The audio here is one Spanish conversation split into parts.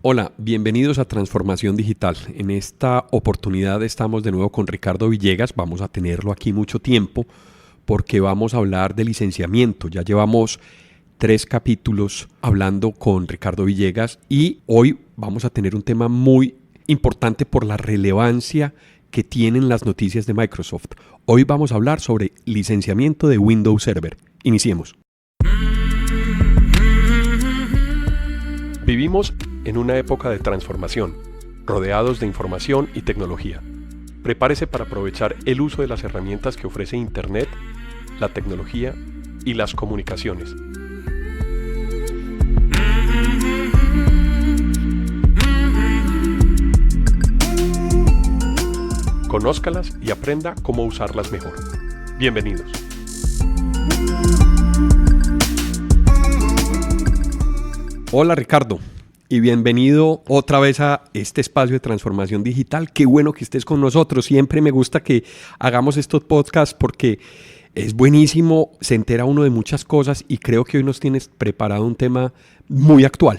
Hola, bienvenidos a Transformación Digital. En esta oportunidad estamos de nuevo con Ricardo Villegas. Vamos a tenerlo aquí mucho tiempo porque vamos a hablar de licenciamiento. Ya llevamos 3 capítulos hablando con Ricardo Villegas y hoy vamos a tener un tema muy importante por la relevancia que tienen las noticias de Microsoft. Hoy vamos a hablar sobre licenciamiento de Windows Server. Iniciemos. Vivimos en una época de transformación, rodeados de información y tecnología. Prepárese para aprovechar el uso de las herramientas que ofrece Internet, la tecnología y las comunicaciones. Conózcalas y aprenda cómo usarlas mejor. Bienvenidos. Hola Ricardo, y bienvenido otra vez a este espacio de transformación digital. Qué bueno que estés con nosotros. Siempre me gusta que hagamos estos podcasts porque es buenísimo, se entera uno de muchas cosas y creo que hoy nos tienes preparado un tema muy actual.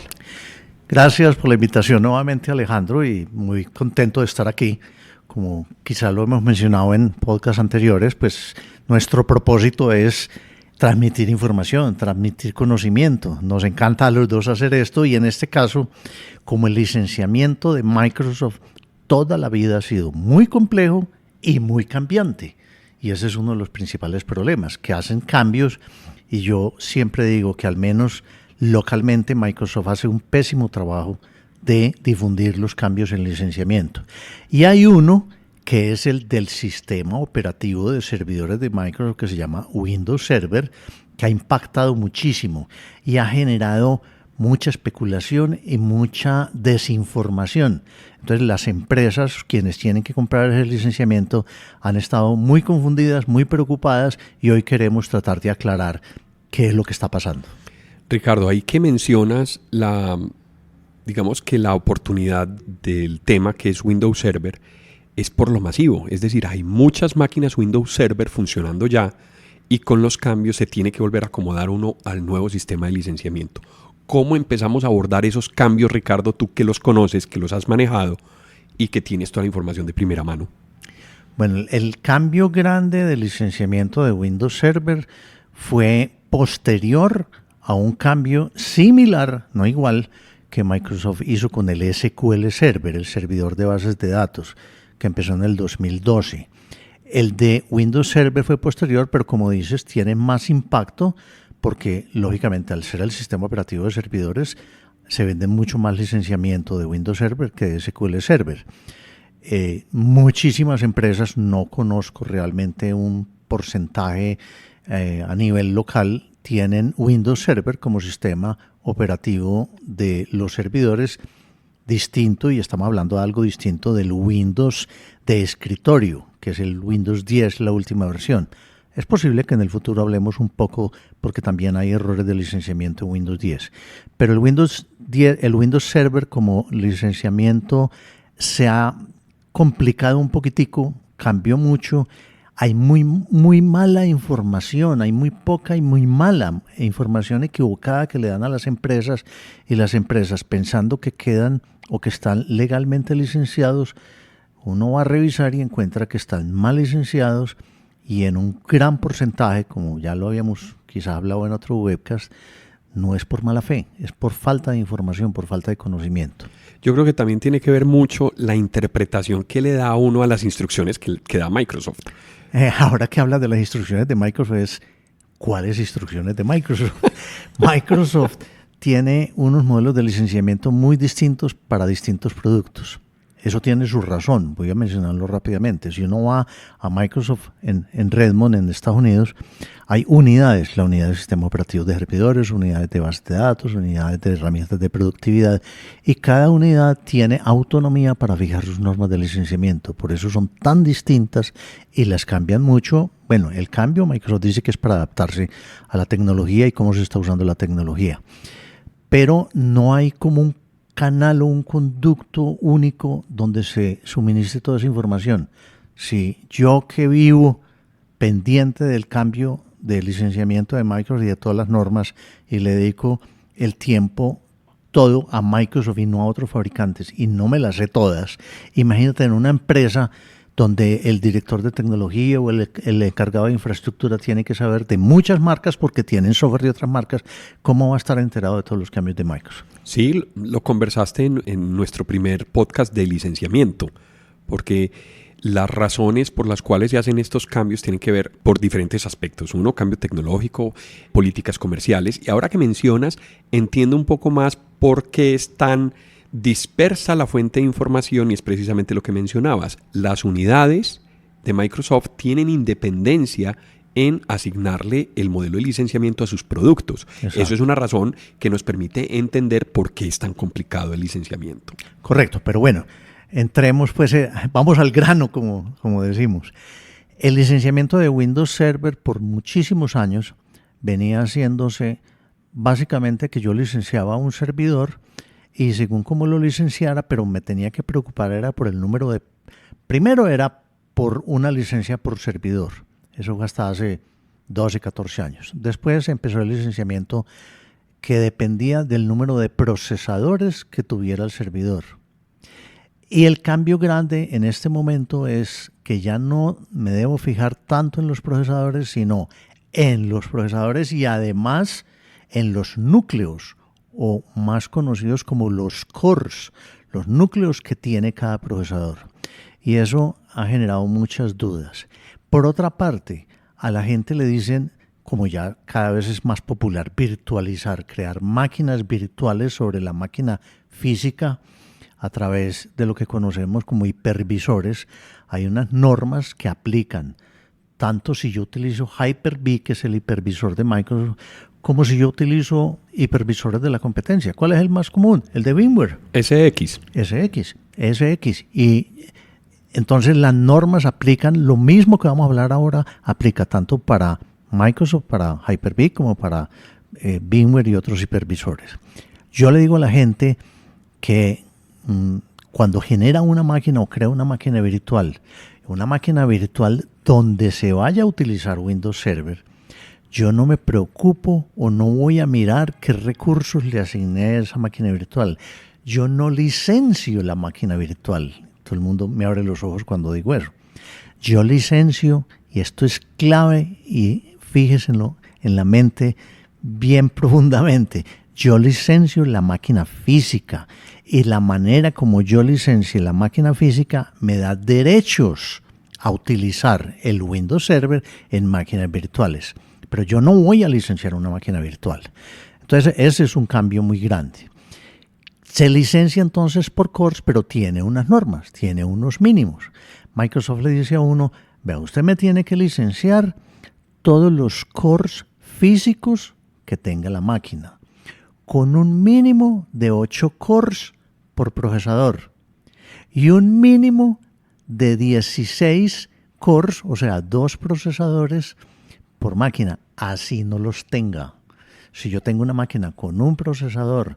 Gracias por la invitación nuevamente, Alejandro, y muy contento de estar aquí. Como quizá lo hemos mencionado en podcasts anteriores, pues nuestro propósito es transmitir información, transmitir conocimiento. Nos encanta a los dos hacer esto y en este caso, como el licenciamiento de Microsoft toda la vida ha sido muy complejo y muy cambiante. Y ese es uno de los principales problemas, que hacen cambios y yo siempre digo que al menos localmente Microsoft hace un pésimo trabajo de difundir los cambios en licenciamiento. Y hay uno que es el del sistema operativo de servidores de Microsoft que se llama Windows Server, que ha impactado muchísimo y ha generado mucha especulación y mucha desinformación. Entonces las empresas, quienes tienen que comprar ese licenciamiento, han estado muy confundidas, muy preocupadas y hoy queremos tratar de aclarar qué es lo que está pasando. Ricardo, ahí que mencionas digamos que la oportunidad del tema que es Windows Server es por lo masivo, es decir, hay muchas máquinas Windows Server funcionando ya y con los cambios se tiene que volver a acomodar uno al nuevo sistema de licenciamiento. ¿Cómo empezamos a abordar esos cambios, Ricardo, tú que los conoces, que los has manejado y que tienes toda la información de primera mano? Bueno, el cambio grande de licenciamiento de Windows Server fue posterior a un cambio similar, no igual, que Microsoft hizo con el SQL Server, el servidor de bases de datos, que empezó en el 2012. El de Windows Server fue posterior, pero como dices, tiene más impacto porque, lógicamente, al ser el sistema operativo de servidores, se vende mucho más licenciamiento de Windows Server que de SQL Server. Muchísimas empresas, no conozco realmente un porcentaje a nivel local, tienen Windows Server como sistema operativo de los servidores distinto, y estamos hablando de algo distinto del Windows de escritorio, que es el Windows 10, la última versión. Es posible que en el futuro hablemos un poco, porque también hay errores de licenciamiento en Windows 10. Pero el Windows 10, el Windows Server como licenciamiento se ha complicado un poquitico, cambió mucho. Hay muy mala información, hay muy poca y muy mala información equivocada que le dan a las empresas, y las empresas, pensando que quedan o que están legalmente licenciados, uno va a revisar y encuentra que están mal licenciados, y en un gran porcentaje, como ya lo habíamos quizás hablado en otro webcast, no es por mala fe, es por falta de información, por falta de conocimiento. Yo creo que también tiene que ver mucho la interpretación que le da a uno a las instrucciones que da Microsoft. Ahora que hablas de las instrucciones de Microsoft, ¿cuáles instrucciones de Microsoft? Microsoft tiene unos modelos de licenciamiento muy distintos para distintos productos. Eso tiene su razón, voy a mencionarlo rápidamente. Si uno va a Microsoft en Redmond, en Estados Unidos, hay unidades, la unidad de sistemas operativos de servidores, unidades de bases de datos, unidades de herramientas de productividad, y cada unidad tiene autonomía para fijar sus normas de licenciamiento. Por eso son tan distintas y las cambian mucho. Bueno, el cambio Microsoft dice que es para adaptarse a la tecnología y cómo se está usando la tecnología. Pero no hay como un canal o un conducto único donde se suministre toda esa información. Si yo, que vivo pendiente del cambio de licenciamiento de Microsoft y de todas las normas, y le dedico el tiempo todo a Microsoft y no a otros fabricantes, y no me las sé todas, imagínate en una empresa donde el director de tecnología o el encargado de infraestructura tiene que saber de muchas marcas porque tienen software de otras marcas, ¿cómo va a estar enterado de todos los cambios de Microsoft? Sí, lo conversaste en nuestro primer podcast de licenciamiento, porque las razones por las cuales se hacen estos cambios tienen que ver por diferentes aspectos. Uno, cambio tecnológico, políticas comerciales. Y ahora que mencionas, entiendo un poco más por qué es tan dispersa la fuente de información y es precisamente lo que mencionabas. Las unidades de Microsoft tienen independencia en asignarle el modelo de licenciamiento a sus productos. Exacto. Eso es una razón que nos permite entender por qué es tan complicado el licenciamiento. Correcto, pero bueno, entremos pues, vamos al grano como decimos. El licenciamiento de Windows Server por muchísimos años venía haciéndose básicamente que yo licenciaba un servidor y según cómo lo licenciara, pero me tenía que preocupar era por el número de... Primero era por una licencia por servidor. Eso fue hasta hace 12, 14 años. Después empezó el licenciamiento que dependía del número de procesadores que tuviera el servidor. Y el cambio grande en este momento es que ya no me debo fijar tanto en los procesadores, sino en los procesadores y además en los núcleos, o más conocidos como los cores, los núcleos que tiene cada procesador. Y eso ha generado muchas dudas. Por otra parte, a la gente le dicen, como ya cada vez es más popular, virtualizar, crear máquinas virtuales sobre la máquina física a través de lo que conocemos como hipervisores. Hay unas normas que aplican, tanto si yo utilizo Hyper-V, que es el hipervisor de Microsoft, como si yo utilizo hipervisores de la competencia. ¿Cuál es el más común? El de VMware. SX. Y entonces las normas aplican, lo mismo que vamos a hablar ahora, aplica tanto para Microsoft, para Hyper-V, como para VMware y otros hipervisores. Yo le digo a la gente que cuando genera una máquina o crea una máquina virtual donde se vaya a utilizar Windows Server, yo no me preocupo o no voy a mirar qué recursos le asigné a esa máquina virtual. Yo no licencio la máquina virtual. Todo el mundo me abre los ojos cuando digo eso. Yo licencio, y esto es clave, y fíjense en la mente bien profundamente, yo licencio la máquina física, y la manera como yo licencie la máquina física me da derechos a utilizar el Windows Server en máquinas virtuales. Pero yo no voy a licenciar una máquina virtual. Entonces, ese es un cambio muy grande. Se licencia entonces por cores, pero tiene unas normas, tiene unos mínimos. Microsoft le dice a uno, vea, usted me tiene que licenciar todos los cores físicos que tenga la máquina, con un mínimo de 8 cores por procesador y un mínimo de 16 cores, o sea, 2 procesadores por máquina, así no los tenga. Si yo tengo una máquina con un procesador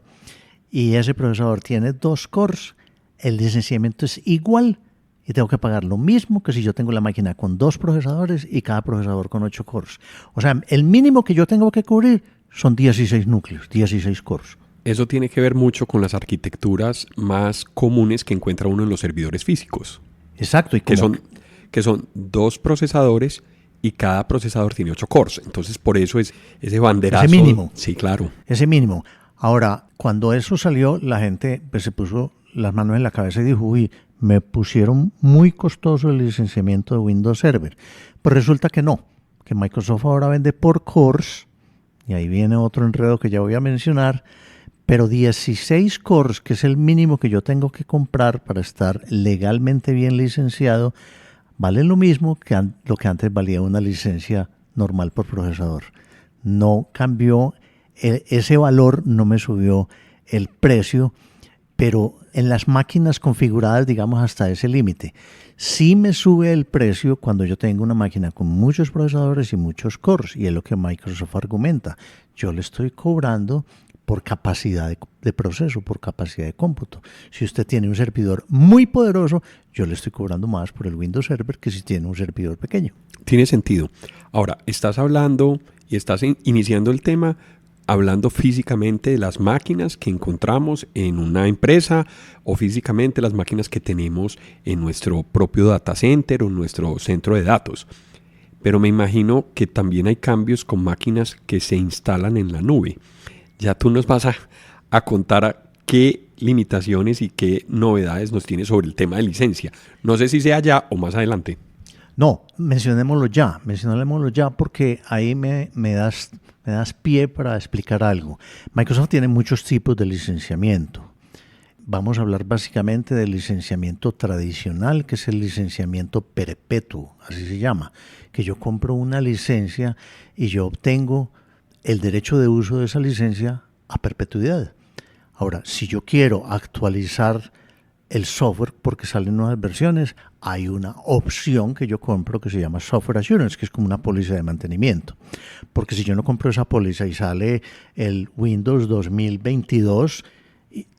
y ese procesador tiene 2 cores, el licenciamiento es igual y tengo que pagar lo mismo que si yo tengo la máquina con 2 procesadores y cada procesador con 8 cores. O sea, el mínimo que yo tengo que cubrir son 16 núcleos, 16 cores. Eso tiene que ver mucho con las arquitecturas más comunes que encuentra uno en los servidores físicos. Exacto. Y que son 2 procesadores y cada procesador tiene 8 cores. Entonces, por eso es ese banderazo. Ese mínimo. Sí, claro. Ese mínimo. Ahora, cuando eso salió, la gente pues, se puso las manos en la cabeza y dijo, uy, me pusieron muy costoso el licenciamiento de Windows Server. Pues resulta que no, que Microsoft ahora vende por cores, y ahí viene otro enredo que ya voy a mencionar, pero 16 cores, que es el mínimo que yo tengo que comprar para estar legalmente bien licenciado, vale lo mismo que lo que antes valía una licencia normal por procesador. No cambió, ese valor no me subió el precio, pero en las máquinas configuradas, digamos, hasta ese límite. Sí me sube el precio cuando yo tengo una máquina con muchos procesadores y muchos cores, y es lo que Microsoft argumenta. Yo le estoy cobrando por capacidad de proceso, por capacidad de cómputo. Si usted tiene un servidor muy poderoso, yo le estoy cobrando más por el Windows Server que si tiene un servidor pequeño. Tiene sentido. Ahora, estás hablando y estás iniciando el tema hablando físicamente de las máquinas que encontramos en una empresa o físicamente las máquinas que tenemos en nuestro propio data center o en nuestro centro de datos. Pero me imagino que también hay cambios con máquinas que se instalan en la nube. Ya tú nos vas a contar qué limitaciones y qué novedades nos tiene sobre el tema de licencia. No sé si sea ya o más adelante. No, mencionémoslo ya porque ahí me das pie para explicar algo. Microsoft tiene muchos tipos de licenciamiento. Vamos a hablar básicamente del licenciamiento tradicional, que es el licenciamiento perpetuo, así se llama, que yo compro una licencia y yo obtengo el derecho de uso de esa licencia a perpetuidad. Ahora, si yo quiero actualizar el software porque salen nuevas versiones, hay una opción que yo compro que se llama Software Assurance, que es como una póliza de mantenimiento. Porque si yo no compro esa póliza y sale el Windows 2022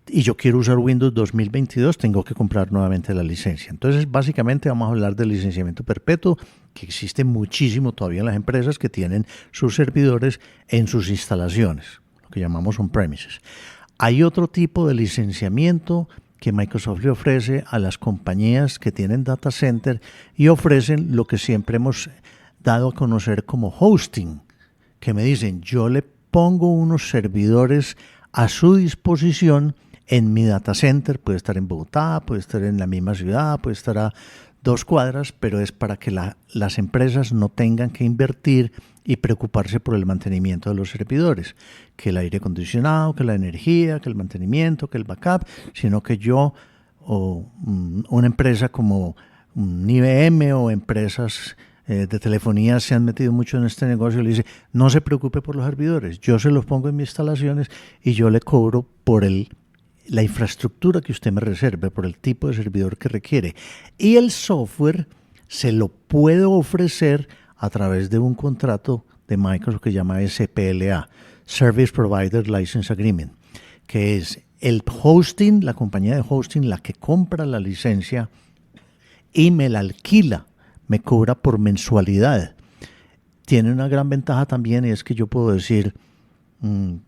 y yo quiero usar Windows 2022, tengo que comprar nuevamente la licencia. Entonces, básicamente vamos a hablar del licenciamiento perpetuo, que existe muchísimo todavía en las empresas que tienen sus servidores en sus instalaciones, lo que llamamos on-premises. Hay otro tipo de licenciamiento que Microsoft le ofrece a las compañías que tienen data center y ofrecen lo que siempre hemos dado a conocer como hosting, que me dicen, yo le pongo unos servidores a su disposición en mi data center, puede estar en Bogotá, puede estar en la misma ciudad, puede estar a 2 cuadras, pero es para que las empresas no tengan que invertir y preocuparse por el mantenimiento de los servidores, que el aire acondicionado, que la energía, que el mantenimiento, que el backup, sino que yo o una empresa como un IBM o empresas de telefonía se han metido mucho en este negocio y le dice, no se preocupe por los servidores, yo se los pongo en mis instalaciones y yo le cobro por la infraestructura que usted me reserve, por el tipo de servidor que requiere. Y el software se lo puedo ofrecer a través de un contrato de Microsoft que se llama SPLA, Service Provider License Agreement, que es el hosting, la compañía de hosting, la que compra la licencia y me la alquila, me cobra por mensualidad. Tiene una gran ventaja también y es que yo puedo decir,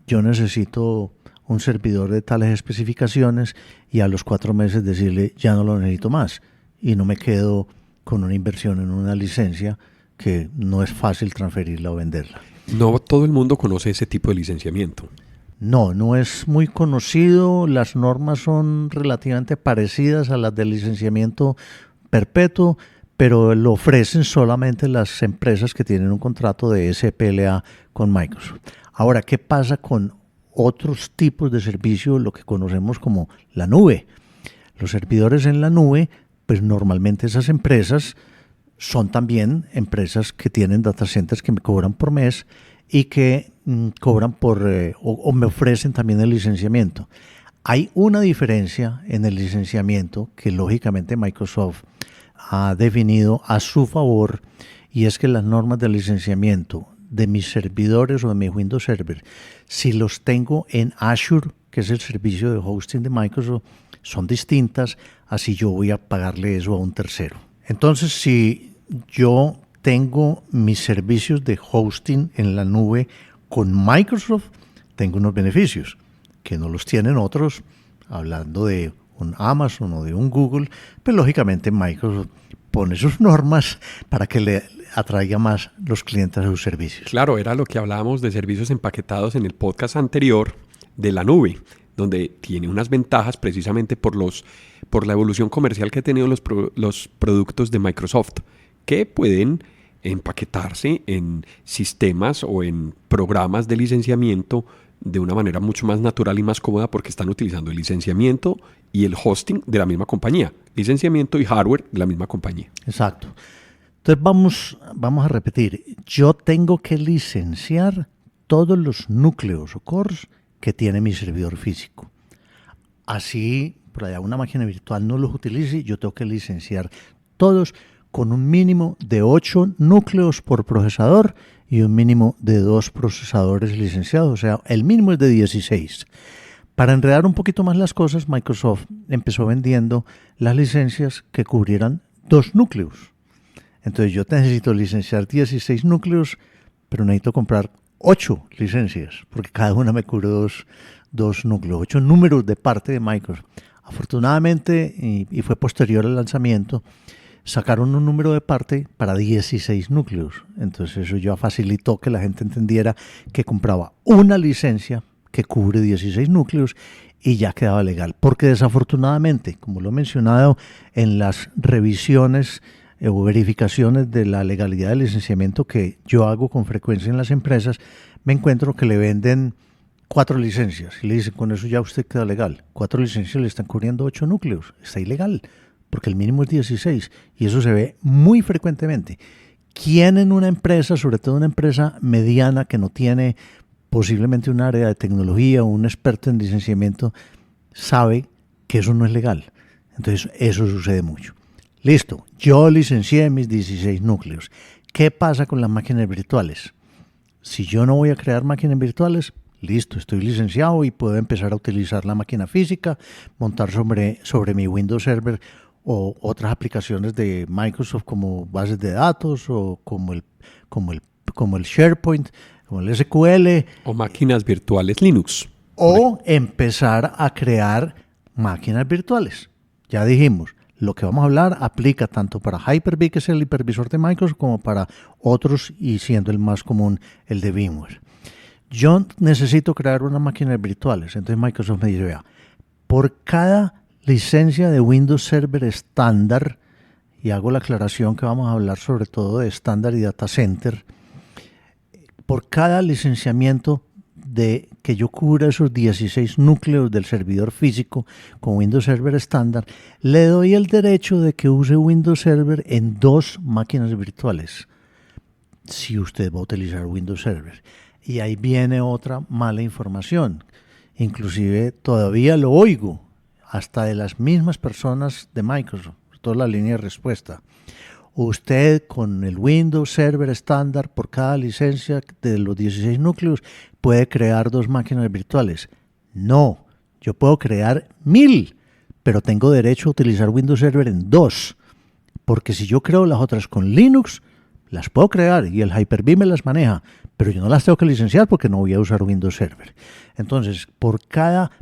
yo necesito un servidor de tales especificaciones y a los 4 meses decirle ya no lo necesito más y no me quedo con una inversión en una licencia que no es fácil transferirla o venderla. No todo el mundo conoce ese tipo de licenciamiento. No es muy conocido, las normas son relativamente parecidas a las del licenciamiento perpetuo, pero lo ofrecen solamente las empresas que tienen un contrato de SPLA con Microsoft. Ahora, ¿qué pasa con otros tipos de servicios, lo que conocemos como la nube? Los servidores en la nube, pues normalmente esas empresas son también empresas que tienen data centers que me cobran por mes y que cobran o me ofrecen también el licenciamiento. Hay una diferencia en el licenciamiento que lógicamente Microsoft ha definido a su favor y es que las normas de licenciamiento de mis servidores o de mi Windows Server, si los tengo en Azure, que es el servicio de hosting de Microsoft, son distintas, así yo voy a pagarle eso a un tercero. Entonces, si yo tengo mis servicios de hosting en la nube con Microsoft, tengo unos beneficios que no los tienen otros, hablando de un Amazon o de un Google, pues lógicamente Microsoft pone sus normas para que le atraiga más los clientes a sus servicios. Claro, era lo que hablábamos de servicios empaquetados en el podcast anterior de la nube, donde tiene unas ventajas precisamente por la evolución comercial que han tenido los productos de Microsoft, que pueden empaquetarse en sistemas o en programas de licenciamiento de una manera mucho más natural y más cómoda porque están utilizando el licenciamiento y el hosting de la misma compañía, licenciamiento y hardware de la misma compañía. Exacto. Entonces vamos a repetir, yo tengo que licenciar todos los núcleos o cores que tiene mi servidor físico. Así, por allá una máquina virtual no los utilice, yo tengo que licenciar todos con un mínimo de 8 núcleos por procesador y un mínimo de 2 procesadores licenciados, o sea, el mínimo es de 16. Para enredar un poquito más las cosas, Microsoft empezó vendiendo las licencias que cubrieran 2 núcleos. Entonces yo necesito licenciar 16 núcleos, pero necesito comprar 8 licencias, porque cada una me cubre dos núcleos, 8 números de parte de Microsoft. Afortunadamente, y fue posterior al lanzamiento, sacaron un número de parte para 16 núcleos. Entonces eso ya facilitó que la gente entendiera que compraba una licencia que cubre 16 núcleos y ya quedaba legal. Porque desafortunadamente, como lo he mencionado en las revisiones o verificaciones de la legalidad del licenciamiento que yo hago con frecuencia en las empresas, me encuentro que le venden 4 licencias y le dicen, con eso ya usted queda legal. 4 licencias le están cubriendo 8 núcleos. Está ilegal, porque el mínimo es 16 y eso se ve muy frecuentemente. ¿Quién en una empresa, sobre todo una empresa mediana que no tiene posiblemente un área de tecnología o un experto en licenciamiento, sabe que eso no es legal? Entonces eso sucede mucho. Listo, yo licencié mis 16 núcleos. ¿Qué pasa con las máquinas virtuales? Si yo no voy a crear máquinas virtuales, listo, estoy licenciado y puedo empezar a utilizar la máquina física, montar sobre mi Windows Server o otras aplicaciones de Microsoft como bases de datos o como el SharePoint, como el SQL. O máquinas virtuales Linux. O empezar a crear máquinas virtuales. Ya dijimos, lo que vamos a hablar aplica tanto para Hyper-V, que es el hipervisor de Microsoft, como para otros, y siendo el más común el de VMware. Yo necesito crear unas máquinas virtuales. Entonces Microsoft me dice, vea, por cada licencia de Windows Server estándar, y hago la aclaración que vamos a hablar sobre todo de estándar y data center, por cada licenciamiento de que yo cubra esos 16 núcleos del servidor físico con Windows Server estándar, le doy el derecho de que use Windows Server en 2 máquinas virtuales, si usted va a utilizar Windows Server. Y ahí viene otra mala información. Inclusive todavía lo oigo, hasta de las mismas personas de Microsoft, toda la línea de respuesta. Usted con el Windows Server estándar, por cada licencia de los 16 núcleos, puede crear 2 máquinas virtuales. No, yo puedo crear 1000, pero tengo derecho a utilizar Windows Server en 2. Porque si yo creo las otras con Linux, las puedo crear y el Hyper-V me las maneja, pero yo no las tengo que licenciar porque no voy a usar Windows Server. Entonces, por cada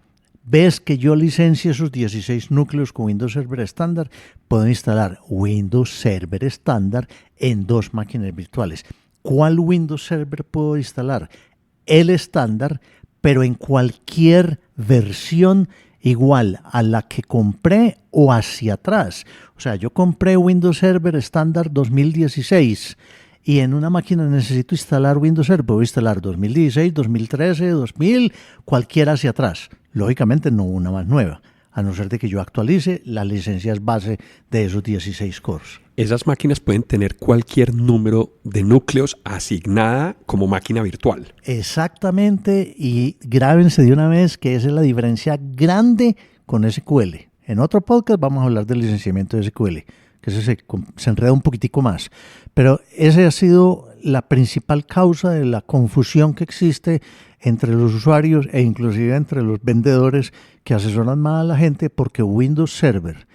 vez que yo licencie esos 16 núcleos con Windows Server estándar, puedo instalar Windows Server estándar en 2 máquinas virtuales. ¿Cuál Windows Server puedo instalar? El estándar, pero en cualquier versión igual a la que compré o hacia atrás. O sea, yo compré Windows Server estándar 2016 y en una máquina necesito instalar Windows Server. Puedo instalar 2016, 2013, 2000, cualquiera hacia atrás. Lógicamente no una más nueva, a no ser de que yo actualice las licencias base de esos 16 cores. Esas máquinas pueden tener cualquier número de núcleos asignada como máquina virtual. Exactamente, y grábense de una vez que esa es la diferencia grande con SQL. En otro podcast vamos a hablar del licenciamiento de SQL, que ese se enreda un poquitico más. Pero esa ha sido la principal causa de la confusión que existe entre los usuarios e inclusive entre los vendedores que asesoran mal a la gente, porque Windows Server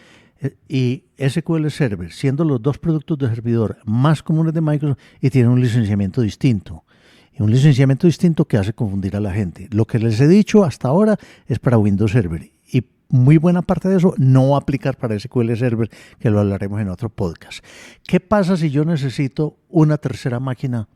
y SQL Server, siendo los 2 productos de servidor más comunes de Microsoft, y tienen un licenciamiento distinto. Y un licenciamiento distinto que hace confundir a la gente. Lo que les he dicho hasta ahora es para Windows Server. Y muy buena parte de eso no va a aplicar para SQL Server, que lo hablaremos en otro podcast. ¿Qué pasa si yo necesito una tercera máquina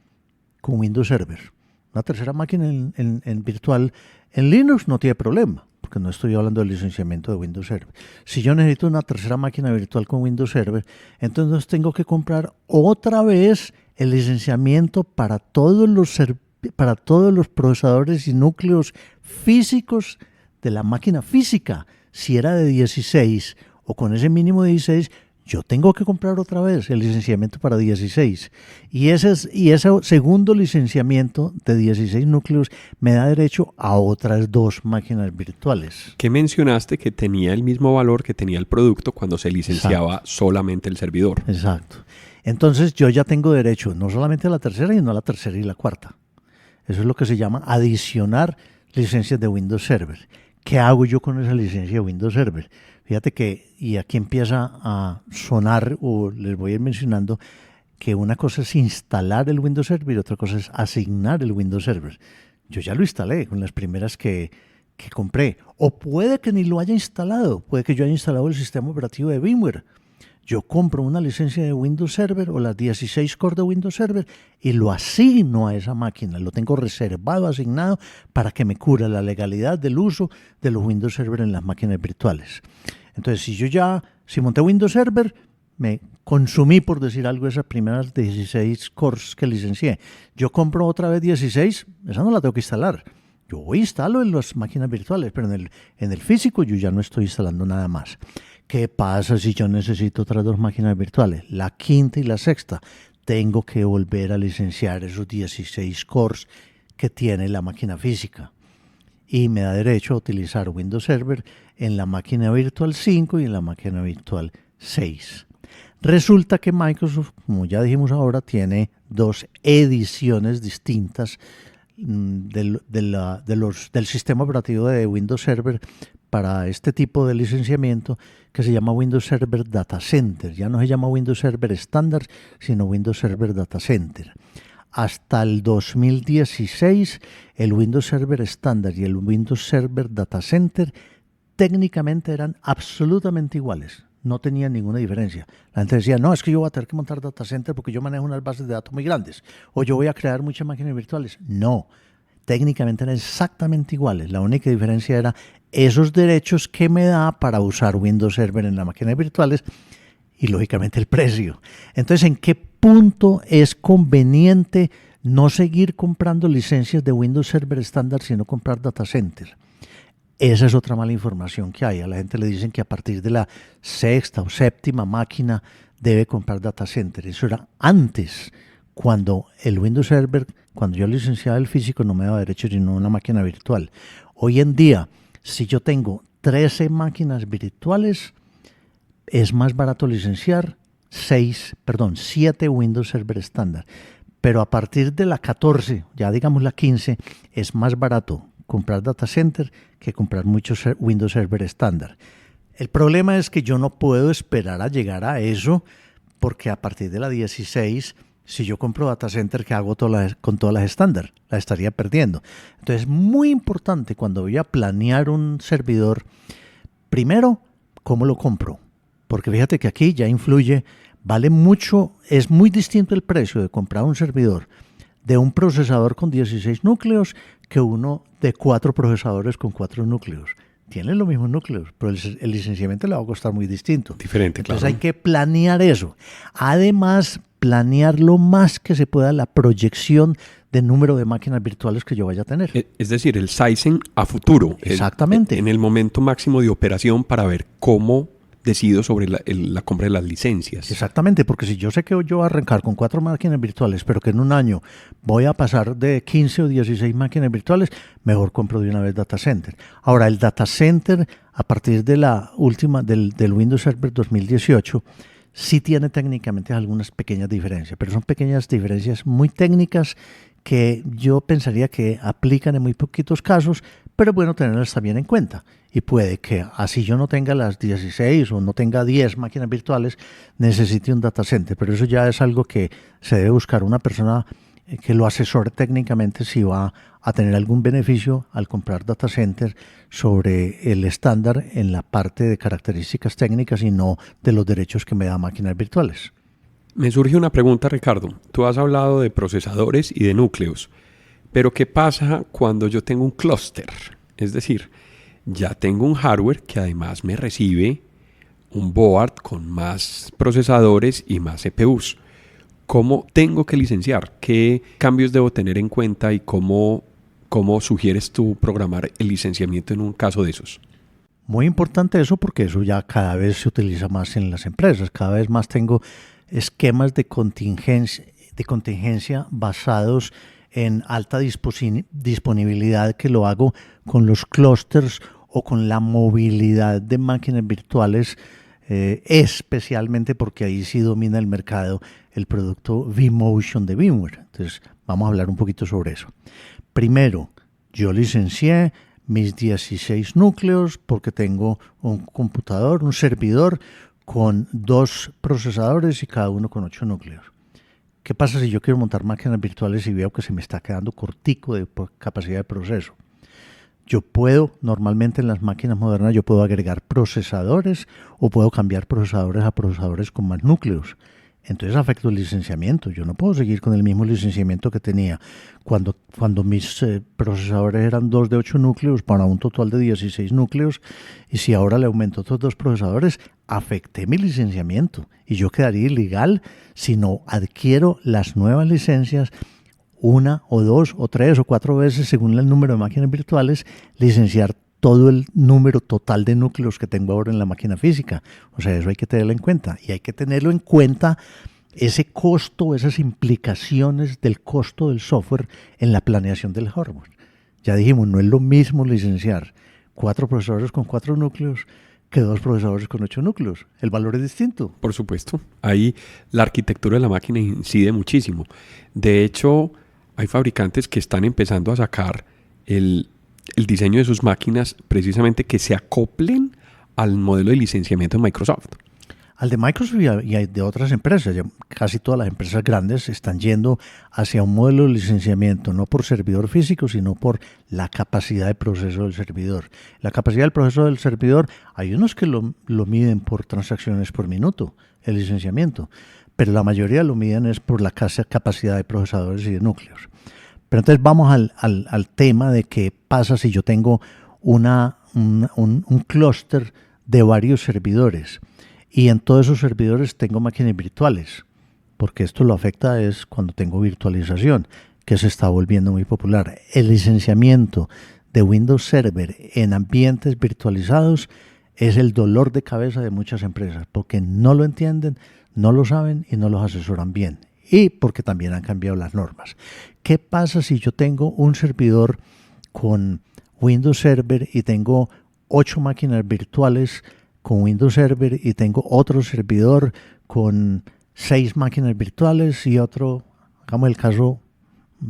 con Windows Server? Una tercera máquina en virtual en Linux no tiene problema, porque no estoy hablando del licenciamiento de Windows Server. Si yo necesito una tercera máquina virtual con Windows Server, entonces tengo que comprar otra vez el licenciamiento para todos los procesadores y núcleos físicos de la máquina física. Si era de 16 o con ese mínimo de 16, yo tengo que comprar otra vez el licenciamiento para 16. Y ese segundo licenciamiento de 16 núcleos me da derecho a otras 2 máquinas virtuales. ¿Qué mencionaste que tenía el mismo valor que tenía el producto cuando se licenciaba solamente el servidor? Exacto. Entonces yo ya tengo derecho no solamente a la tercera, sino a la tercera y la cuarta. Eso es lo que se llama adicionar licencias de Windows Server. ¿Qué hago yo con esa licencia de Windows Server? Fíjate que, y aquí empieza a sonar, o les voy a ir mencionando, que una cosa es instalar el Windows Server y otra cosa es asignar el Windows Server. Yo ya lo instalé con las primeras que compré. O puede que ni lo haya instalado, puede que yo haya instalado el sistema operativo de VMware. Yo compro una licencia de Windows Server o las 16 core de Windows Server y lo asigno a esa máquina. Lo tengo reservado, asignado para que me cubra la legalidad del uso de los Windows Server en las máquinas virtuales. Entonces, si monté Windows Server, me consumí, por decir algo, esas primeras 16 cores que licencié. Yo compro otra vez 16, esa no la tengo que instalar. Yo instalo en las máquinas virtuales, pero en el físico yo ya no estoy instalando nada más. ¿Qué pasa si yo necesito otras 2 máquinas virtuales? La quinta y la sexta. Tengo que volver a licenciar esos 16 cores que tiene la máquina física. Y me da derecho a utilizar Windows Server en la máquina virtual 5 y en la máquina virtual 6. Resulta que Microsoft, como ya dijimos ahora, tiene 2 ediciones distintas del sistema operativo de Windows Server para este tipo de licenciamiento, que se llama Windows Server Data Center. Ya no se llama Windows Server estándar, sino Windows Server Data Center. Hasta el 2016, el Windows Server estándar y el Windows Server Data Center técnicamente eran absolutamente iguales. No tenían ninguna diferencia. La gente decía, no, es que yo voy a tener que montar data center porque yo manejo unas bases de datos muy grandes. O yo voy a crear muchas máquinas virtuales. No, técnicamente eran exactamente iguales. La única diferencia era esos derechos que me da para usar Windows Server en las máquinas virtuales y, lógicamente, el precio. Entonces, ¿en qué punto es conveniente no seguir comprando licencias de Windows Server estándar, sino comprar data center? Esa es otra mala información que hay. A la gente le dicen que a partir de la 6ª o 7ª máquina debe comprar data center. Eso era antes, cuando el Windows Server, cuando yo licenciaba el físico, no me daba derecho sino una máquina virtual. Hoy en día, si yo tengo 13 máquinas virtuales, es más barato licenciar 7 Windows Server estándar. Pero a partir de la 14, ya digamos la 15, es más barato comprar data center que comprar muchos Windows Server estándar. El problema es que yo no puedo esperar a llegar a eso, porque a partir de la 16, si yo compro data center, ¿qué hago con todas las estándar? La estaría perdiendo. Entonces es muy importante cuando voy a planear un servidor, primero, ¿cómo lo compro? Porque fíjate que aquí ya influye, vale mucho, es muy distinto el precio de comprar un servidor de un procesador con 16 núcleos que uno de 4 procesadores con 4 núcleos. Tienen los mismos núcleos, pero el licenciamiento le va a costar muy distinto. Diferente, Entonces claro. hay que planear eso. Además, planear lo más que se pueda la proyección de número de máquinas virtuales que yo vaya a tener. Es decir, el sizing a futuro. Exactamente. En el momento máximo de operación para ver cómo decido sobre la compra de las licencias. Exactamente, porque si yo sé que yo voy a arrancar con 4 máquinas virtuales, pero que en un año voy a pasar de 15 o 16 máquinas virtuales, mejor compro de una vez data center. Ahora, el data center, a partir de la última, del Windows Server 2018, sí tiene técnicamente algunas pequeñas diferencias, pero son pequeñas diferencias muy técnicas que yo pensaría que aplican en muy poquitos casos, pero es bueno tenerlas también en cuenta. Y puede que así yo no tenga las 16 o no tenga 10 máquinas virtuales, necesite un data center. Pero eso ya es algo que se debe buscar una persona que lo asesore técnicamente si va a tener algún beneficio al comprar data center sobre el estándar en la parte de características técnicas y no de los derechos que me da máquinas virtuales. Me surge una pregunta, Ricardo. Tú has hablado de procesadores y de núcleos, pero ¿qué pasa cuando yo tengo un clúster? Es decir, ya tengo un hardware que además me recibe un board con más procesadores y más CPUs. ¿Cómo tengo que licenciar? ¿Qué cambios debo tener en cuenta y cómo sugieres tú programar el licenciamiento en un caso de esos? Muy importante eso, porque eso ya cada vez se utiliza más en las empresas. Cada vez más tengo esquemas de contingencia basados en alta disponibilidad, que lo hago con los clústeres o con la movilidad de máquinas virtuales, especialmente porque ahí sí domina el mercado el producto vMotion de VMware. Entonces vamos a hablar un poquito sobre eso. Primero, yo licencié mis 16 núcleos porque tengo un computador, un servidor con 2 procesadores y cada uno con 8 núcleos. ¿Qué pasa si yo quiero montar máquinas virtuales y veo que se me está quedando cortico de capacidad de proceso? Yo puedo, normalmente en las máquinas modernas, yo puedo agregar procesadores o puedo cambiar procesadores a procesadores con más núcleos. Entonces afecta el licenciamiento. Yo no puedo seguir con el mismo licenciamiento que tenía cuando mis procesadores eran 2 de 8 núcleos para un total de 16 núcleos. Y si ahora le aumento otros 2 procesadores, afecté mi licenciamiento. Y yo quedaría ilegal si no adquiero las nuevas licencias 1 o 2 o 3 o 4 veces según el número de máquinas virtuales, licenciar todo el número total de núcleos que tengo ahora en la máquina física. O sea, eso hay que tenerlo en cuenta. Y hay que tenerlo en cuenta ese costo, esas implicaciones del costo del software en la planeación del hardware. Ya dijimos, no es lo mismo licenciar 4 procesadores con 4 núcleos que 2 procesadores con 8 núcleos. El valor es distinto. Por supuesto. Ahí la arquitectura de la máquina incide muchísimo. De hecho, hay fabricantes que están empezando a sacar el diseño de sus máquinas precisamente que se acoplen al modelo de licenciamiento de Microsoft. Al de Microsoft y de otras empresas. Ya casi todas las empresas grandes están yendo hacia un modelo de licenciamiento, no por servidor físico, sino por la capacidad de proceso del servidor. La capacidad del proceso del servidor, hay unos que lo miden por transacciones por minuto, el licenciamiento, pero la mayoría lo miden es por la capacidad de procesadores y de núcleos. Pero entonces vamos al tema de qué pasa si yo tengo un clúster de varios servidores y en todos esos servidores tengo máquinas virtuales, porque esto lo afecta es cuando tengo virtualización, que se está volviendo muy popular. El licenciamiento de Windows Server en ambientes virtualizados es el dolor de cabeza de muchas empresas, porque no lo entienden, no lo saben y no los asesoran bien. Y porque también han cambiado las normas. ¿Qué pasa si yo tengo un servidor con Windows Server y tengo 8 máquinas virtuales con Windows Server y tengo otro servidor con 6 máquinas virtuales y otro, hagamos el caso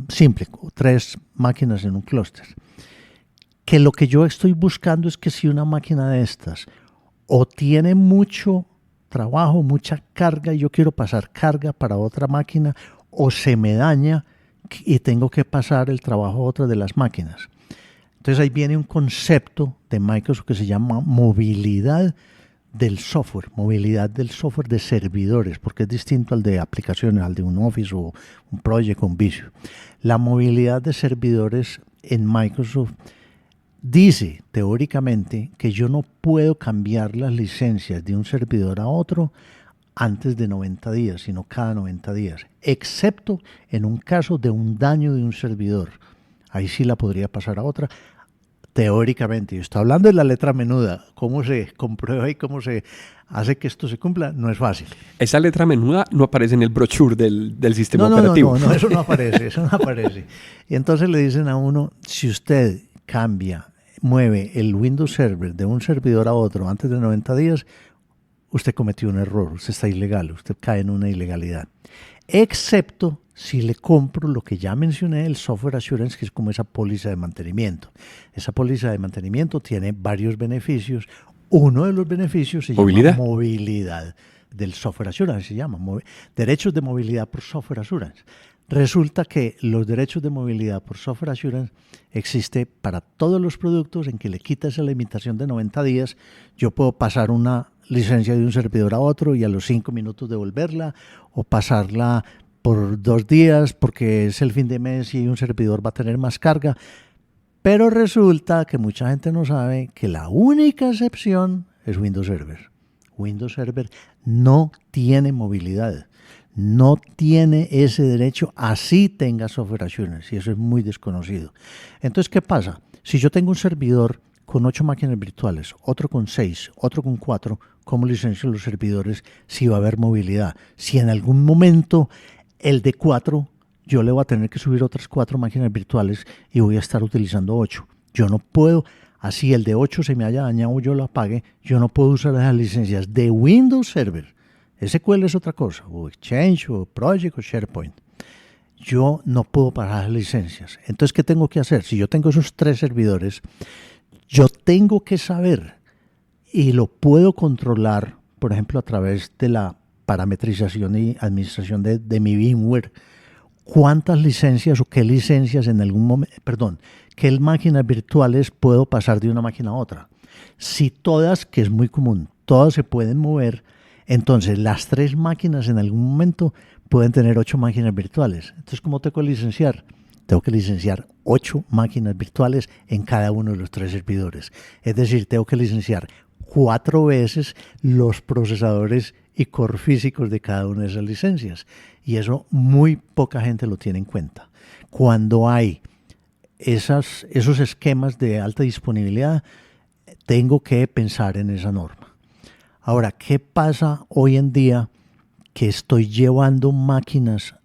simple, 3 máquinas en un clúster? Que lo que yo estoy buscando es que si una máquina de estas o tiene mucho trabajo, mucha carga y yo quiero pasar carga para otra máquina o se me daña y tengo que pasar el trabajo a otra de las máquinas. Entonces ahí viene un concepto de Microsoft que se llama movilidad del software de servidores, porque es distinto al de aplicaciones, al de un Office o un Project o un Visio. La movilidad de servidores en Microsoft dice teóricamente que yo no puedo cambiar las licencias de un servidor a otro antes de 90 días, sino cada 90 días, excepto en un caso de un daño de un servidor. Ahí sí la podría pasar a otra, teóricamente. Yo estoy hablando de la letra menuda. ¿Cómo se comprueba y cómo se hace que esto se cumpla? No es fácil. Esa letra menuda no aparece en el brochure del sistema operativo. No, eso no aparece. Y entonces le dicen a uno, si usted mueve el Windows Server de un servidor a otro antes de 90 días, usted cometió un error, usted está ilegal, usted cae en una ilegalidad. Excepto si le compro lo que ya mencioné, el Software Assurance, que es como esa póliza de mantenimiento. Esa póliza de mantenimiento tiene varios beneficios. Uno de los beneficios se llama movilidad del Software Assurance, se llama derechos de movilidad por Software Assurance. Resulta que los derechos de movilidad por Software Assurance existe para todos los productos en que le quita esa limitación de 90 días. Yo puedo pasar una licencia de un servidor a otro y a los 5 minutos devolverla, o pasarla por 2 días porque es el fin de mes y un servidor va a tener más carga. Pero resulta que mucha gente no sabe que la única excepción es Windows Server. Windows Server no tiene movilidad. No tiene ese derecho, así tenga Software Assurance, y eso es muy desconocido. Entonces, ¿qué pasa? Si yo tengo un servidor con 8 máquinas virtuales, otro con 6, otro con 4, ¿cómo licencio los servidores si va a haber movilidad? Si en algún momento el de 4, yo le voy a tener que subir otras 4 máquinas virtuales y voy a estar utilizando 8. Yo no puedo, así el de 8 se me haya dañado o yo lo apague, yo no puedo usar esas licencias de Windows Server. SQL es otra cosa, o Exchange, o Project, o SharePoint. Yo no puedo pasar las licencias. Entonces, ¿qué tengo que hacer? Si yo tengo esos 3 servidores, yo tengo que saber y lo puedo controlar, por ejemplo, a través de la parametrización y administración de mi VMware, ¿cuántas licencias o qué licencias en algún momento, qué máquinas virtuales puedo pasar de una máquina a otra? Si todas, que es muy común, todas se pueden mover, entonces las 3 máquinas en algún momento pueden tener 8 máquinas virtuales. Entonces, ¿cómo tengo que licenciar? Tengo que licenciar 8 máquinas virtuales en cada uno de los 3 servidores. Es decir, tengo que licenciar 4 veces los procesadores y core físicos de cada una de esas licencias. Y eso muy poca gente lo tiene en cuenta. Cuando hay esos esquemas de alta disponibilidad, tengo que pensar en esa norma. Ahora, ¿qué pasa hoy en día que estoy llevando máquinas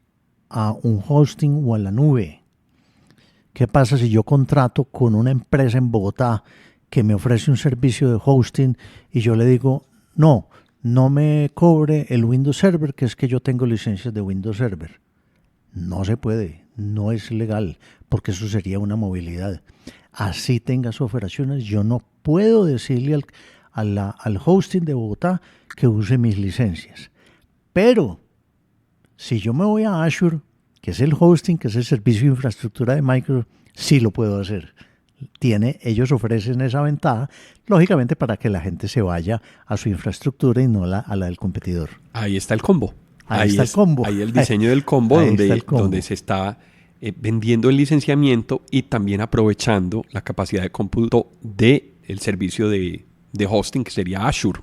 a un hosting o a la nube? ¿Qué pasa si yo contrato con una empresa en Bogotá que me ofrece un servicio de hosting y yo le digo, no me cobre el Windows Server, que es que yo tengo licencias de Windows Server? No se puede, no es legal, porque eso sería una movilidad. Así tengas operaciones, yo no puedo decirle al hosting de Bogotá que use mis licencias. Pero si yo me voy a Azure, que es el hosting, que es el servicio de infraestructura de Microsoft, sí lo puedo hacer. Ellos ofrecen esa ventaja, lógicamente para que la gente se vaya a su infraestructura y no a la del competidor. Ahí está el combo. Ahí está el combo. Ahí el diseño del combo, donde se está vendiendo el licenciamiento y también aprovechando la capacidad de cómputo del servicio de hosting, que sería Azure.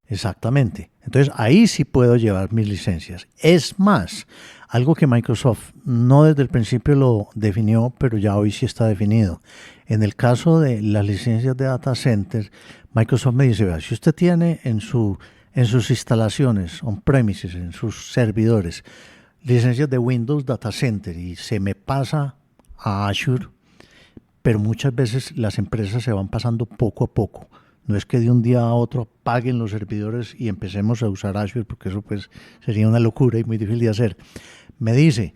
Exactamente. Entonces ahí sí puedo llevar mis licencias. Es más, algo que Microsoft no desde el principio lo definió, pero ya hoy sí está definido. En el caso de las licencias de data center, Microsoft me dice, vea, si usted tiene en sus instalaciones on-premises, en sus servidores, licencias de Windows Data Center y se me pasa a Azure, pero muchas veces las empresas se van pasando poco a poco. No es que de un día a otro apaguen los servidores y empecemos a usar Azure, porque eso pues sería una locura y muy difícil de hacer. Me dice,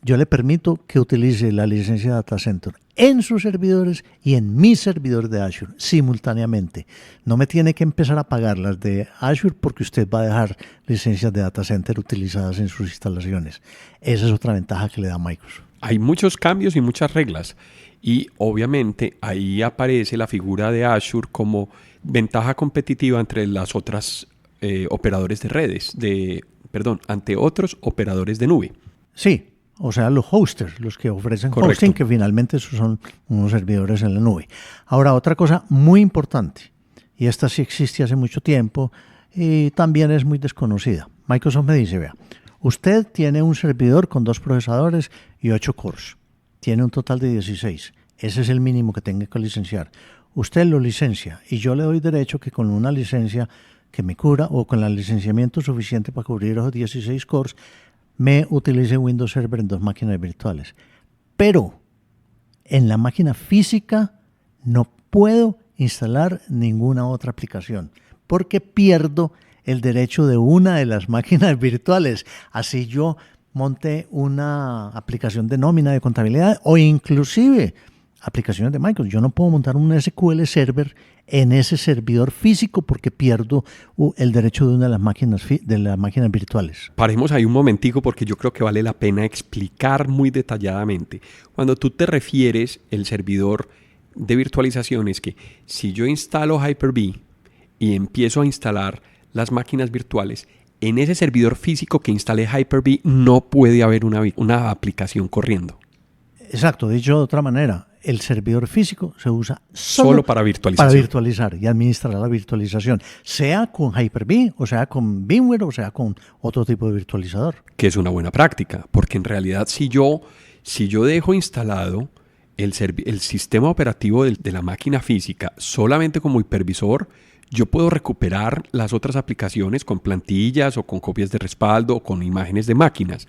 yo le permito que utilice la licencia de Data Center en sus servidores y en mis servidores de Azure simultáneamente. No me tiene que empezar a pagar las de Azure porque usted va a dejar licencias de Data Center utilizadas en sus instalaciones. Esa es otra ventaja que le da Microsoft. Hay muchos cambios y muchas reglas. Y obviamente ahí aparece la figura de Azure como ventaja competitiva entre las otras operadores de redes, ante otros operadores de nube. Sí, o sea, los hosters, los que ofrecen Correcto. Hosting, que finalmente esos son unos servidores en la nube. Ahora, otra cosa muy importante, y esta sí existe hace mucho tiempo y también es muy desconocida. Microsoft me dice, vea, usted tiene un servidor con 2 procesadores y 8 cores. Tiene un total de 16. Ese es el mínimo que tenga que licenciar. Usted lo licencia y yo le doy derecho que con una licencia que me cubra o con el licenciamiento suficiente para cubrir esos 16 cores, me utilice Windows Server en 2 máquinas virtuales. Pero en la máquina física no puedo instalar ninguna otra aplicación porque pierdo el derecho de una de las máquinas virtuales. Así yo monte una aplicación de nómina, de contabilidad o inclusive aplicaciones de Microsoft. Yo no puedo montar un SQL Server en ese servidor físico porque pierdo el derecho de una de las máquinas virtuales. Paremos ahí un momentico porque yo creo que vale la pena explicar muy detalladamente. Cuando tú te refieres el servidor de virtualización, es que si yo instalo Hyper-V y empiezo a instalar las máquinas virtuales, en ese servidor físico que instalé Hyper-V no puede haber una aplicación corriendo. Exacto, dicho de otra manera, el servidor físico se usa solo para virtualización. Para virtualizar y administrar la virtualización, sea con Hyper-V, o sea con VMware, o sea con otro tipo de virtualizador. Que es una buena práctica, porque en realidad si yo dejo instalado el sistema operativo de la máquina física solamente como hipervisor, yo puedo recuperar las otras aplicaciones con plantillas o con copias de respaldo o con imágenes de máquinas.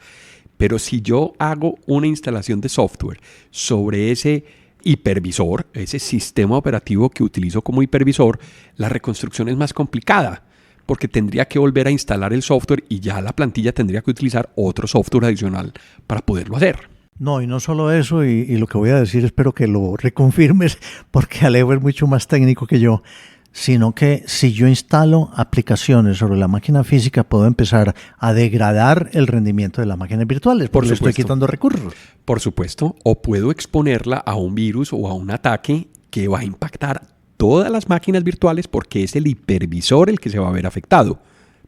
Pero si yo hago una instalación de software sobre ese hipervisor, ese sistema operativo que utilizo como hipervisor, la reconstrucción es más complicada porque tendría que volver a instalar el software y ya la plantilla tendría que utilizar otro software adicional para poderlo hacer. No, y no solo eso, y lo que voy a decir espero que lo reconfirmes porque Alejo es mucho más técnico que yo. sino que si yo instalo aplicaciones sobre la máquina física, puedo empezar a degradar el rendimiento de las máquinas virtuales, porque le estoy quitando recursos. Por supuesto, o puedo exponerla a un virus o a un ataque que va a impactar todas las máquinas virtuales porque es el hipervisor el que se va a ver afectado.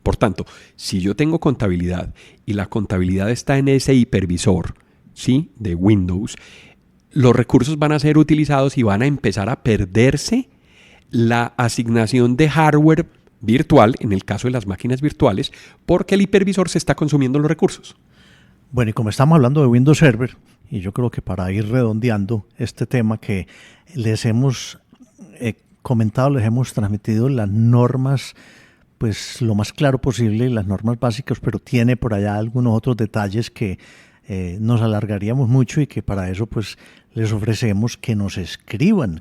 Por tanto, si yo tengo contabilidad y la contabilidad está en ese hipervisor, ¿sí?, de Windows, los recursos van a ser utilizados y van a empezar a perderse la asignación de hardware virtual, en el caso de las máquinas virtuales, porque el hipervisor se está consumiendo los recursos. Bueno, y como estamos hablando de Windows Server, y yo creo que para ir redondeando este tema que les hemos comentado, les hemos transmitido las normas, pues lo más claro posible, las normas básicas, pero tiene por allá algunos otros detalles que nos alargaríamos mucho y que para eso pues les ofrecemos que nos escriban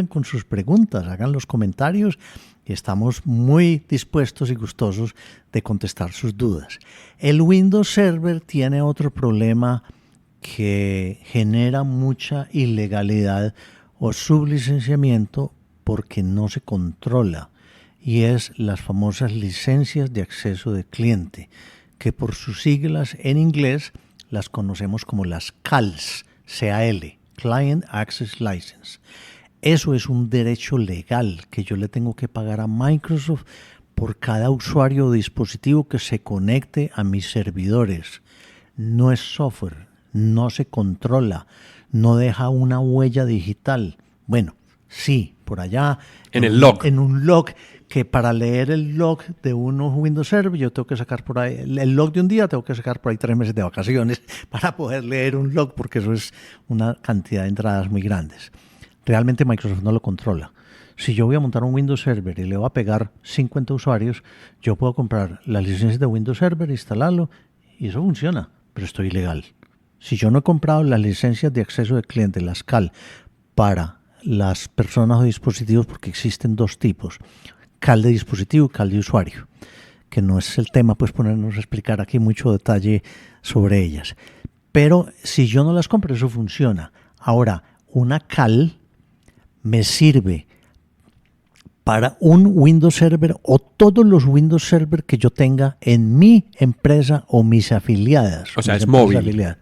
con sus preguntas, hagan los comentarios y estamos muy dispuestos y gustosos de contestar sus dudas. El Windows Server tiene otro problema que genera mucha ilegalidad o sublicenciamiento porque no se controla, y es las famosas licencias de acceso de cliente, que por sus siglas en inglés las conocemos como las CALs, C-A-L, Client Access License. Eso es un derecho legal que yo le tengo que pagar a Microsoft por cada usuario o dispositivo que se conecte a mis servidores. No es software, no se controla, no deja una huella digital. Bueno, sí, por allá en el log. En un log, que para leer el log de unos Windows Server yo tengo que sacar por ahí, el log de un día tengo que sacar por ahí 3 meses de vacaciones para poder leer un log, porque eso es una cantidad de entradas muy grandes. Realmente Microsoft no lo controla. Si yo voy a montar un Windows Server y le voy a pegar 50 usuarios, yo puedo comprar las licencias de Windows Server, instalarlo y eso funciona, pero estoy ilegal. Si yo no he comprado las licencias de acceso de cliente, las CAL, para las personas o dispositivos, porque existen dos tipos, CAL de dispositivo y CAL de usuario, que no es el tema pues ponernos a explicar aquí mucho detalle sobre ellas. Pero si yo no las compro, eso funciona. Ahora, una CAL me sirve para un Windows Server o todos los Windows Server que yo tenga en mi empresa o mis afiliadas. O sea, es móvil.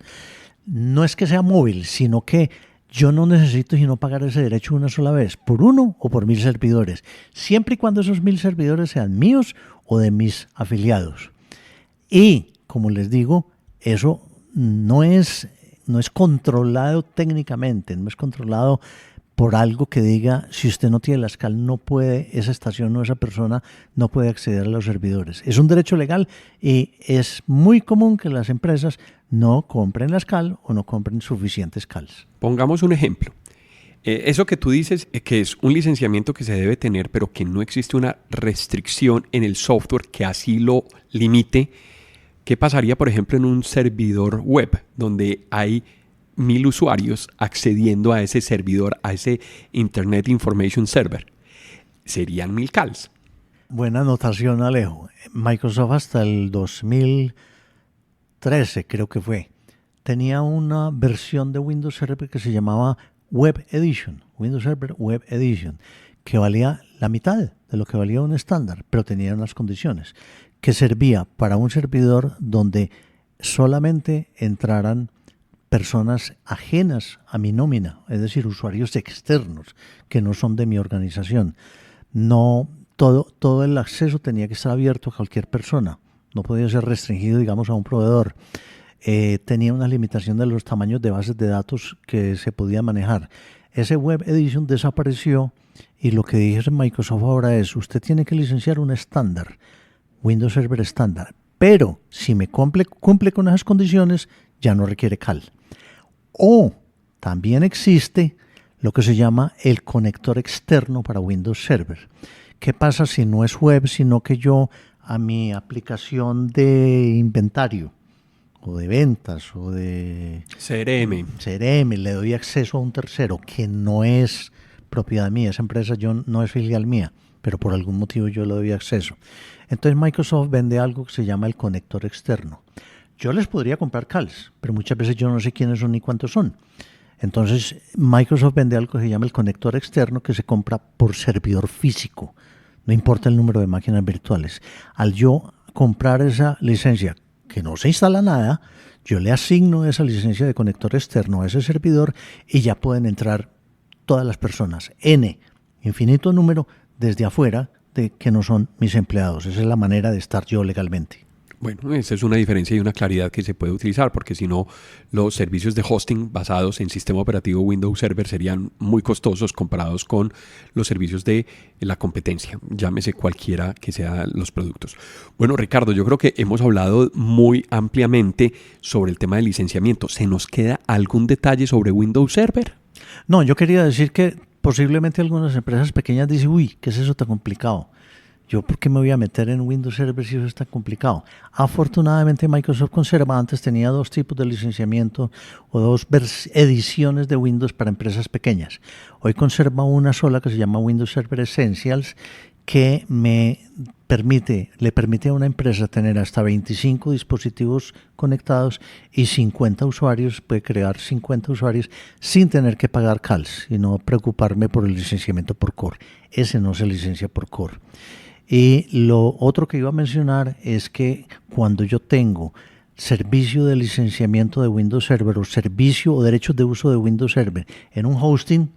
No es que sea móvil, sino que yo no necesito sino pagar ese derecho una sola vez, por 1 o por 1000 servidores, siempre y cuando esos 1000 servidores sean míos o de mis afiliados. Y, como les digo, eso no es controlado técnicamente, no es controlado por algo que diga, si usted no tiene la SCAL, no puede, esa estación o esa persona no puede acceder a los servidores. Es un derecho legal y es muy común que las empresas no compren la SCAL o no compren suficientes CALs. Pongamos un ejemplo. Eso que tú dices, que es un licenciamiento que se debe tener, pero que no existe una restricción en el software que así lo limite. ¿Qué pasaría, por ejemplo, en un servidor web donde hay 1000 usuarios accediendo a ese servidor, a ese Internet Information Server? Serían 1000 CALs. Buena anotación, Alejo. Microsoft hasta el 2013, creo que fue, tenía una versión de Windows Server que se llamaba Web Edition, Windows Server Web Edition, que valía la mitad de lo que valía un estándar, pero tenía unas condiciones, que servía para un servidor donde solamente entraran personas ajenas a mi nómina, es decir, usuarios externos que no son de mi organización. No, todo el acceso tenía que estar abierto a cualquier persona, no podía ser restringido, digamos, a un proveedor. Tenía una limitación de los tamaños de bases de datos que se podía manejar. Ese Web Edition desapareció y lo que dice Microsoft ahora es, usted tiene que licenciar un estándar, Windows Server estándar, pero si me cumple con esas condiciones, ya no requiere CAL. O también existe lo que se llama el conector externo para Windows Server. ¿Qué pasa si no es web, sino que yo a mi aplicación de inventario o de ventas o de CRM le doy acceso a un tercero que no es propiedad mía, esa empresa no es filial mía, pero por algún motivo yo le doy acceso? Entonces Microsoft vende algo que se llama el conector externo. Yo les podría comprar CALs, pero muchas veces yo no sé quiénes son ni cuántos son. Entonces, Microsoft vende algo que se llama el conector externo, que se compra por servidor físico, no importa el número de máquinas virtuales. Al yo comprar esa licencia, que no se instala nada, yo le asigno esa licencia de conector externo a ese servidor y ya pueden entrar todas las personas, N, infinito número, desde afuera, de que no son mis empleados. Esa es la manera de estar yo legalmente. Bueno, esa es una diferencia y una claridad que se puede utilizar, porque si no, los servicios de hosting basados en sistema operativo Windows Server serían muy costosos comparados con los servicios de la competencia, llámese cualquiera que sean los productos. Bueno, Ricardo, yo creo que hemos hablado muy ampliamente sobre el tema del licenciamiento. ¿Se nos queda algún detalle sobre Windows Server? No, yo quería decir que posiblemente algunas empresas pequeñas dicen, uy, ¿qué es eso tan complicado? ¿Yo por qué me voy a meter en Windows Server si eso es tan complicado? Afortunadamente Microsoft conserva, antes tenía dos tipos de licenciamiento o dos ediciones de Windows para empresas pequeñas. Hoy conserva una sola que se llama Windows Server Essentials, que le permite a una empresa tener hasta 25 dispositivos conectados y 50 usuarios, puede crear 50 usuarios sin tener que pagar CALs y no preocuparme por el licenciamiento por core. Ese no se licencia por core. Y lo otro que iba a mencionar es que cuando yo tengo servicio de licenciamiento de Windows Server o servicio o derechos de uso de Windows Server en un hosting,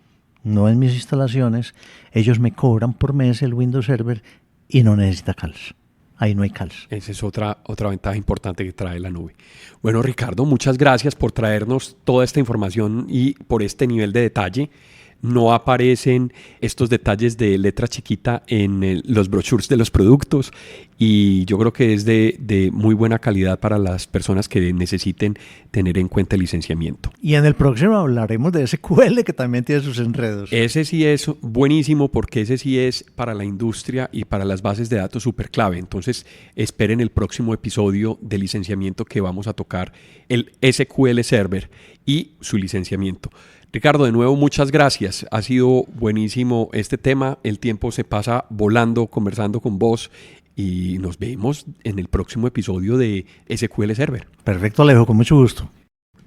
no en mis instalaciones, ellos me cobran por mes el Windows Server y no necesita CALs. Ahí no hay CALs. Esa es otra ventaja importante que trae la nube. Bueno, Ricardo, muchas gracias por traernos toda esta información y por este nivel de detalle. No aparecen estos detalles de letra chiquita en los brochures de los productos y yo creo que es de muy buena calidad para las personas que necesiten tener en cuenta el licenciamiento. Y en el próximo hablaremos de SQL, que también tiene sus enredos. Ese sí es buenísimo porque ese sí es para la industria y para las bases de datos súper clave. Entonces esperen el próximo episodio de licenciamiento que vamos a tocar el SQL Server y su licenciamiento. Ricardo, de nuevo, muchas gracias. Ha sido buenísimo este tema. El tiempo se pasa volando, conversando con vos y nos vemos en el próximo episodio de SQL Server. Perfecto, Alejo, con mucho gusto.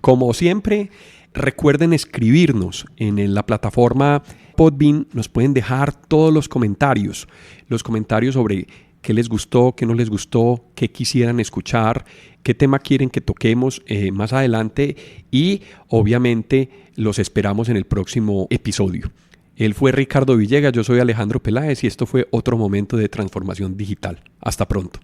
Como siempre, recuerden escribirnos en la plataforma Podbean. Nos pueden dejar todos los comentarios sobre qué les gustó, qué no les gustó, qué quisieran escuchar, qué tema quieren que toquemos más adelante y obviamente los esperamos en el próximo episodio. Él fue Ricardo Villegas, yo soy Alejandro Peláez y esto fue otro momento de transformación digital. Hasta pronto.